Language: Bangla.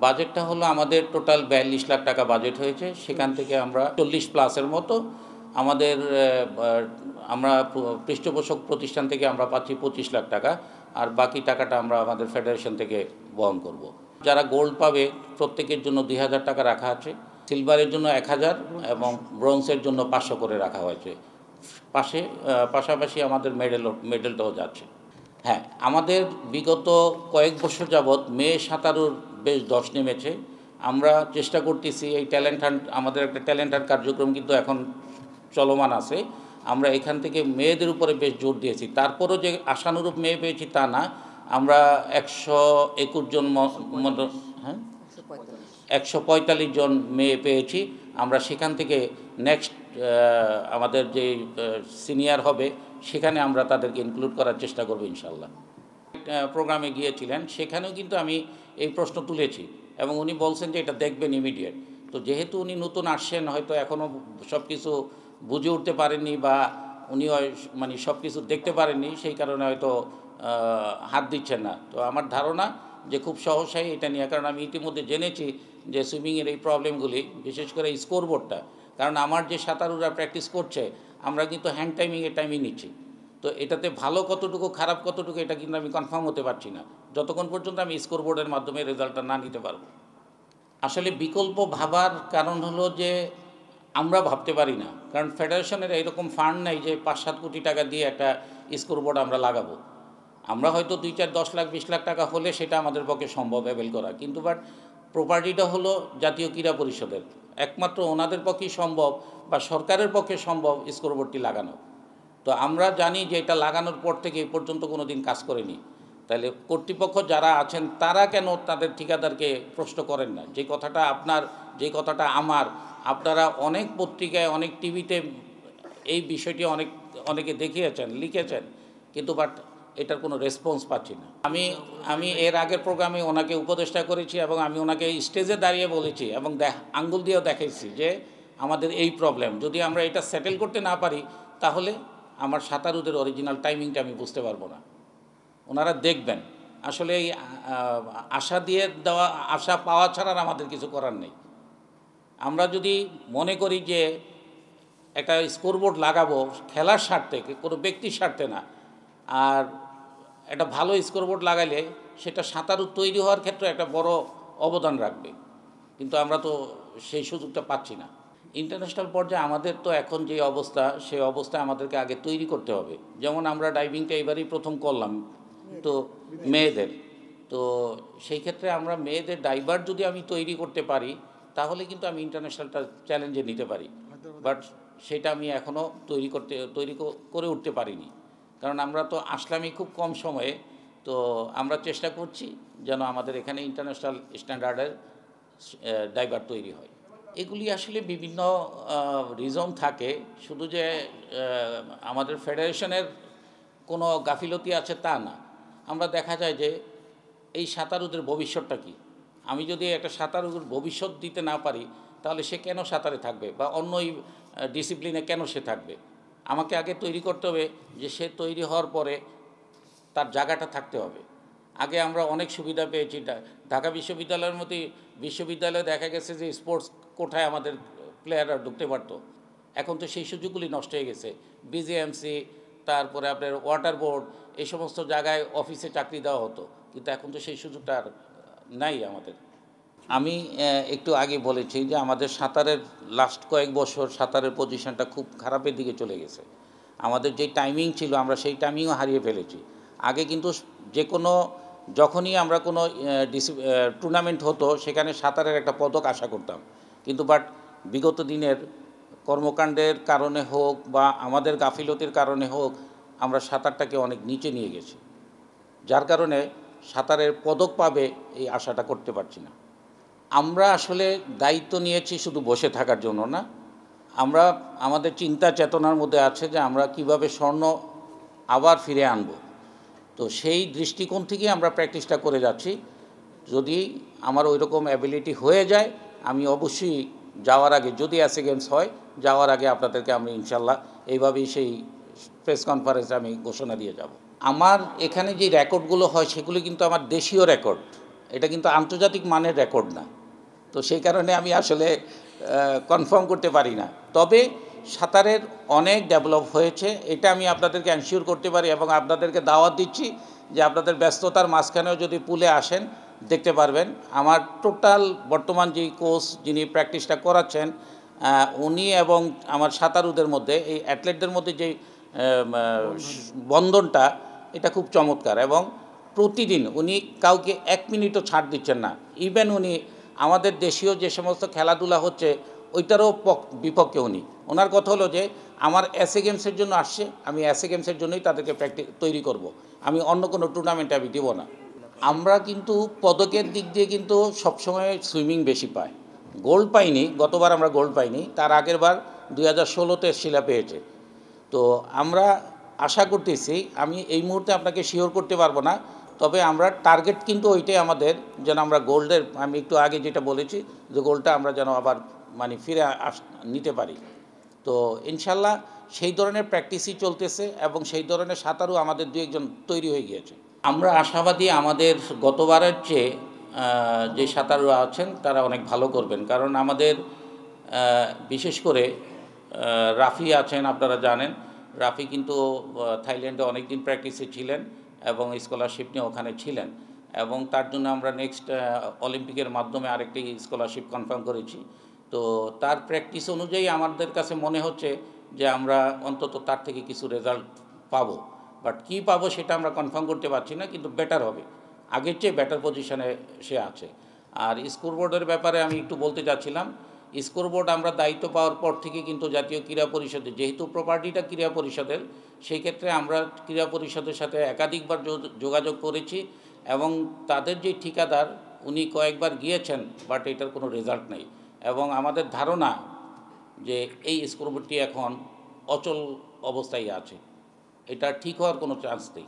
বাজেটটা হলো আমাদের টোটাল ৪২ লাখ টাকা বাজেট হয়েছে। সেখান থেকে আমরা ৪০ প্লাসের মতো আমাদের আমরা পৃষ্ঠপোষক প্রতিষ্ঠান থেকে আমরা পাচ্ছি ২৫ লাখ টাকা, আর বাকি টাকাটা আমরা আমাদের ফেডারেশন থেকে বহন করব। যারা গোল্ড পাবে প্রত্যেকের জন্য ২,০০০ টাকা রাখা আছে, সিলভারের জন্য ১,০০০ এবং ব্রোঞ্জের জন্য ৫০০ করে রাখা হয়েছে। পাশাপাশি আমাদের মেডেলটাও যাচ্ছে। হ্যাঁ, আমাদের বিগত কয়েক বছর যাবৎ মেয়ে সাঁতারুর বেশ দশ নেমেছে। আমরা চেষ্টা করতেছি এই ট্যালেন্ট হান্ট, আমাদের একটা ট্যালেন্ট হান্ট কার্যক্রম কিন্তু এখন চলমান আছে। আমরা এখান থেকে মেয়েদের উপরে বেশ জোর দিয়েছি। তারপরও যে আশানুরূপ মেয়ে পেয়েছি তা না, আমরা ১২১ জন হ্যাঁ ১৪৫ জন মেয়ে পেয়েছি। আমরা সেখান থেকে নেক্সট আমাদের যে সিনিয়র হবে সেখানে আমরা তাদেরকে ইনক্লুড করার চেষ্টা করব ইনশাল্লাহ। প্রোগ্রামে গিয়েছিলেন, সেখানেও কিন্তু আমি এই প্রশ্ন তুলেছি এবং উনি বলছেন যে এটা দেখবেন ইমিডিয়েট। তো যেহেতু উনি নতুন আসছেন, হয়তো এখনও সব কিছু বুঝে উঠতে পারেননি বা উনি মানে সব কিছু দেখতে পারেননি, সেই কারণে হয়তো হাত দিচ্ছেন না। তো আমার ধারণা যে খুব সহসাই এটা নিয়ে, কারণ আমি ইতিমধ্যে জেনেছি যে সুইমিংয়ের এই প্রবলেমগুলি, বিশেষ করে স্কোরবোর্ডটা, কারণ আমার যে সাঁতারুরা প্র্যাকটিস করছে আমরা কিন্তু হ্যান্ড টাইমিং নিচ্ছি। তো এটাতে ভালো কতটুকু খারাপ কতটুকু এটা কিন্তু আমি কনফার্ম হতে পারছি না যতক্ষণ পর্যন্ত আমি স্কোরবোর্ডের মাধ্যমে রেজাল্টটা না নিতে পারবো। আসলে বিকল্প ভাবার কারণ হলো যে আমরা ভাবতে পারি না, কারণ ফেডারেশনের এইরকম ফান্ড নাই যে ৫-৭ কোটি টাকা দিয়ে একটা স্কোরবোর্ড আমরা লাগাবো। আমরা হয়তো ২-৪-১০ লাখ ২০ লাখ টাকা হলে সেটা আমাদের পক্ষে সম্ভব অ্যাভেল করা, কিন্তু বাট প্রপার্টিটা হলো জাতীয় ক্রীড়া পরিষদের, একমাত্র ওনাদের পক্ষেই সম্ভব বা সরকারের পক্ষে সম্ভব স্কোরবোর্ডটি লাগানো। তো আমরা জানি যে এটা লাগানোর পর থেকে এই পর্যন্ত কোনো দিন কাজ করেনি। তাহলে কর্তৃপক্ষ যারা আছেন তারা কেন তাদের ঠিকাদারকে প্রশ্ন করেন না? যে কথাটা আপনার, যে কথাটা আমার, আপনারা অনেক পত্রিকায় অনেক টিভিতে এই বিষয়টি অনেকে দেখিয়েছেন, লিখেছেন, কিন্তু বাট এটার কোনো রেসপন্স পাচ্ছি না। আমি এর আগের প্রোগ্রামে ওনাকে উপদেষ্টা করেছি এবং আমি ওনাকে স্টেজে দাঁড়িয়ে বলেছি এবং আঙ্গুল দিয়েও দেখাইছি যে আমাদের এই প্রবলেম, যদি আমরা এটা সেটেল করতে না পারি তাহলে আমার সাঁতারুদের অরিজিনাল টাইমিংটা আমি বুঝতে পারবো না। ওনারা দেখবেন আসলে এই আশা দিয়ে দেওয়া, আশা পাওয়া ছাড়া আমাদের কিছু করার নেই। আমরা যদি মনে করি যে একটা স্কোরবোর্ড লাগাবো খেলার স্বার্থে, কোনো ব্যক্তির স্বার্থে না, আর একটা ভালো স্কোরবোর্ড লাগাইলে সেটা সাঁতারু তৈরি হওয়ার ক্ষেত্রে একটা বড় অবদান রাখবে, কিন্তু আমরা তো সেই সুযোগটা পাচ্ছি না। ইন্টারন্যাশনাল পর্যায়ে আমাদের তো এখন যে অবস্থা, সেই অবস্থা আমাদেরকে আগে তৈরি করতে হবে। যেমন আমরা ডাইভিংটা এবারই প্রথম করলাম, তো মেয়েদের, তো সেই ক্ষেত্রে আমরা মেয়েদের ডাইভার যদি আমি তৈরি করতে পারি তাহলে কিন্তু আমি ইন্টারন্যাশনালটা চ্যালেঞ্জে নিতে পারি, বাট সেটা আমি এখনও তৈরি করে উঠতে পারিনি, কারণ আমরা তো আসলামই খুব কম সময়ে। তো আমরা চেষ্টা করছি যেন আমাদের এখানে ইন্টারন্যাশনাল স্ট্যান্ডার্ডের ডাইভার তৈরি হয়। এগুলি আসলে বিভিন্ন রিজন থাকে, শুধু যে আমাদের ফেডারেশনের কোনো গাফিলতি আছে তা না। আমরা দেখা যায় যে এই সাঁতারুদের ভবিষ্যৎটা কী, আমি যদি একটা সাঁতারুর ভবিষ্যৎ দিতে না পারি তাহলে সে কেন সাঁতারে থাকবে বা অন্য ডিসিপ্লিনে কেন সে থাকবে? আমাকে আগে তৈরি করতে হবে যে সে তৈরি হওয়ার পরে তার জায়গাটা থাকতে হবে। আগে আমরা অনেক সুবিধা পেয়েছি, ঢাকা বিশ্ববিদ্যালয়ের মতো বিশ্ববিদ্যালয়ে দেখা গেছে যে স্পোর্টস কোঠায় আমাদের প্লেয়াররা ঢুকতে পারত, এখন তো সেই সুযোগগুলি নষ্ট হয়ে গেছে। বিজিএমসি, তারপরে আপনার ওয়াটার বোর্ড, এই সমস্ত জায়গায় অফিসে চাকরি দেওয়া হতো, কিন্তু এখন তো সেই সুযোগটা আর নাই আমাদের। আমি একটু আগে বলেছি যে আমাদের সাঁতারের লাস্ট কয়েক বছর সাঁতারের পজিশনটা খুব খারাপের দিকে চলে গেছে। আমাদের যে টাইমিং ছিল আমরা সেই টাইমিংও হারিয়ে ফেলেছি। আগে কিন্তু যে কোনো, যখনই আমরা কোনো টুর্নামেন্ট হতো সেখানে সাঁতারের একটা পদক আশা করতাম, কিন্তু বাট বিগত দিনের কর্মকাণ্ডের কারণে হোক বা আমাদের গাফিলতির কারণে হোক আমরা সাঁতারটাকে অনেক নিচে নিয়ে গেছি, যার কারণে সাঁতারের পদক পাবে এই আশাটা করতে পারছি না। আমরা আসলে দায়িত্ব নিয়েছি শুধু বসে থাকার জন্য না, আমরা আমাদের চিন্তা চেতনার মধ্যে আছে যে আমরা কিভাবে স্বর্ণ আবার ফিরে আনব। তো সেই দৃষ্টিকোণ থেকে আমরা প্র্যাকটিসটা করে যাচ্ছি। যদি আমার ওই রকম অ্যাবিলিটি হয়ে যায় আমি অবশ্যই যাওয়ার আগে, যদি এশিয়ান গেমস হয় যাওয়ার আগে আপনাদেরকে আমি ইনশাল্লাহ এইভাবেই সেই প্রেস কনফারেন্সে আমি ঘোষণা দিয়ে যাব। আমার এখানে যে রেকর্ডগুলো হয় সেগুলো কিন্তু আমার দেশীয় রেকর্ড, এটা কিন্তু আন্তর্জাতিক মানের রেকর্ড না। তো সেই কারণে আমি আসলে কনফার্ম করতে পারি না, তবে সাঁতারের অনেক ডেভেলপ হয়েছে, এটা আমি আপনাদেরকে এনশিওর করতে পারি এবং আপনাদেরকে দাওয়াত দিচ্ছি যে আপনাদের ব্যস্ততার মাঝখানেও যদি পুলে আসেন দেখতে পারবেন। আমার টোটাল বর্তমান যেই কোচ যিনি প্র্যাকটিসটা করাচ্ছেন উনি এবং আমার সাঁতারুদের মধ্যে এই অ্যাথলেটদের মধ্যে যে বন্ধনটা এটা খুব চমৎকার, এবং প্রতিদিন উনি কাউকে 1 মিনিটও ছাড় দিচ্ছেন না। ইভেন উনি আমাদের দেশীয় যে সমস্ত খেলাধুলা হচ্ছে ওইটারও বিপক্ষে উনি। ওনার কথা হলো যে আমার এসএ গেমসের জন্য আসছে, আমি এসএ গেমসের জন্যই তাদেরকে তৈরি করব, আমি অন্য কোনো টুর্নামেন্টে আমি দেবো না। আমরা কিন্তু পদকের দিক দিয়ে কিন্তু সবসময় সুইমিং বেশি পাই, গোল্ড পাইনি, গতবার আমরা গোল্ড পাইনি, তার আগের বার 2016-তে শিলা পেয়েছে। তো আমরা আশা করতেছি, আমি এই মুহূর্তে আপনাকে শিওর করতে পারবো না, তবে আমরা টার্গেট কিন্তু ওইটাই আমাদের, যেন আমরা গোল্ডের, আমি একটু আগে যেটা বলেছি যে গোল্ডটা আমরা যেন আবার মানে ফিরে নিতে পারি। তো ইনশাল্লাহ সেই ধরনের প্র্যাকটিসই চলতেছে এবং সেই ধরনের সাঁতারু আমাদের 2-1 তৈরি হয়ে গিয়েছে। আমরা আশাবাদী আমাদের গতবারের চেয়ে যে সাঁতারুরা আছেন তারা অনেক ভালো করবেন, কারণ আমাদের বিশেষ করে রাফি আছেন, আপনারা জানেন রাফি কিন্তু থাইল্যান্ডে অনেক দিন প্র্যাকটিসে ছিলেন এবং স্কলারশিপ নিয়ে ওখানে ছিলেন, এবং তার জন্য আমরা নেক্সট অলিম্পিকের মাধ্যমে আরেকটি স্কলারশিপ কনফার্ম করেছি। তো তার প্র্যাকটিস অনুযায়ী আমাদের কাছে মনে হচ্ছে যে আমরা অন্তত তার থেকে কিছু রেজাল্ট পাবো, বাট কী পাবো সেটা আমরা কনফার্ম করতে পারছি না, কিন্তু বেটার হবে, আগের চেয়ে বেটার পজিশনে সে আছে। আর স্কোরবোর্ডের ব্যাপারে আমি একটু বলতে চাচ্ছিলাম, স্কোরবোর্ড আমরা দায়িত্ব পাওয়ার পর থেকে কিন্তু জাতীয় ক্রীড়া পরিষদে, যেহেতু প্রপার্টিটা ক্রীড়া পরিষদের, সেই ক্ষেত্রে আমরা ক্রীড়া পরিষদের সাথে একাধিকবার যোগাযোগ করেছি এবং তাদের যে ঠিকাদার উনি কয়েকবার গিয়েছেন, বাট এটার কোনো রেজাল্ট নেই, এবং আমাদের ধারণা যে এই স্কোরবোর্ডটি এখন অচল অবস্থায় আছে, এটা ঠিক হওয়ার কোনো চান্স নেই।